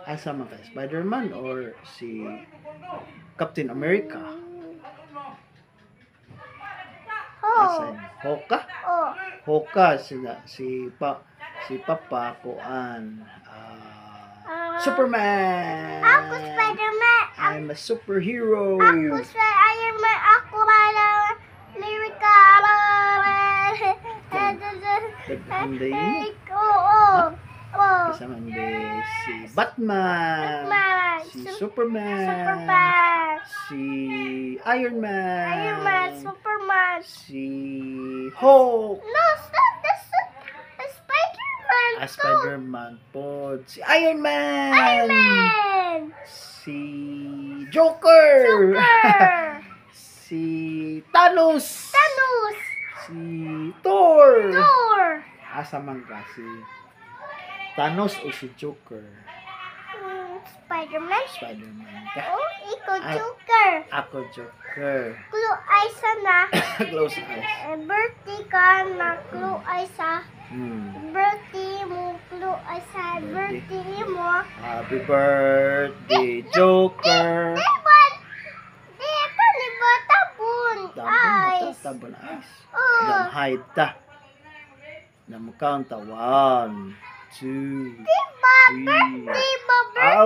Asa man ka? Spider-Man or si Captain America? Asa yun? Hoka? Oh. Hoka si Papa kuan. Superman. Ako Spider-Man. I'm a superhero. Ako Iron Man. Ako Lyrica. Oo. Kasama din si Batman. Si Superman. Si Iron Man. Superman. Si Hulk. No, stop. That's Spider-Man. Spider-Man po. Si Iron Man. Iron Man. Si Joker. Super. Si Thanos. Thanos. Si Thor. Thor. Asa man ka si Thanos o si Joker? Spider-Man. Spider-Man ka. Oh, ikaw Joker. Ako Joker. Clue ay na. Close eyes. Birthday ka na. Clue ay sa. Birthday mo. Clue ay sa. Birthday mo. Happy birthday, Joker. Di ba tabon? Ay. Tabon eyes. Oh. Then hide ta. Nam count 1, 2, 3. Birthday ba?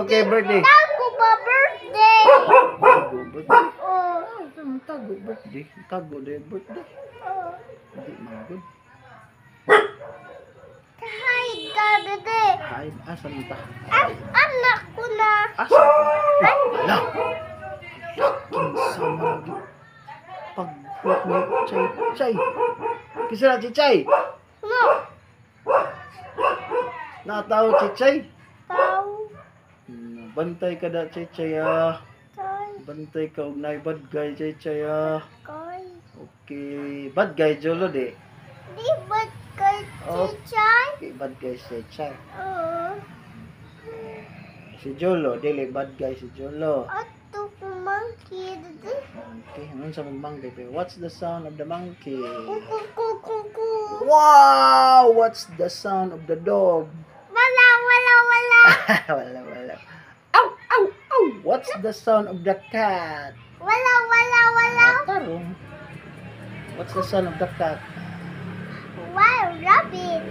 Okay, birthday. Tago ba birthday? Tago birthday. Oh. Tago birthday. Tago de birthday. Oh. Hindi man good. Hi, Daddy. Hide. Asa mo ta? Anak ko na. Asa ka? Ala. Kinsa man gyud. Pag-work mo, chay. Kisa na, Chichay. No. Nataw, Chichay. Tao. Bantay ka da, Chichay, ah. Tay. Bantay ka, og naay bad guy, Chichay, ah. Kay. Okay. Bad guy, Jolo, de. Di ba kay Oh. Chichay? Okay, bad guy, Chichay. Oo. Si Jolo, dili, bad guy si Jolo. Ato kumangki. Okay, ano sa monkey? What's the sound of the monkey? Kuku. Wow! What's the sound of the dog? Wala. Wala. Ow! What's the sound of the cat? Wala. Tarong. What's the sound of the cat? Wow, rabbit.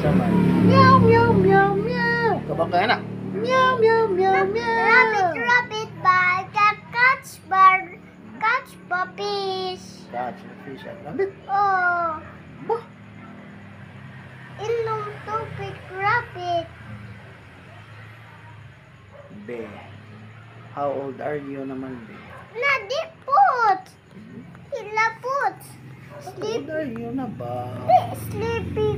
Sama. Meow. Kabang kaya na? Meow. Rabbit bag. Catch puppies. Cat, fish, and rabbit. Oh. Bah! Ilong tubig rabbit. Be. How old are you naman, Be? Nadipot. Hilapot. How old are you na ba? Sleepy.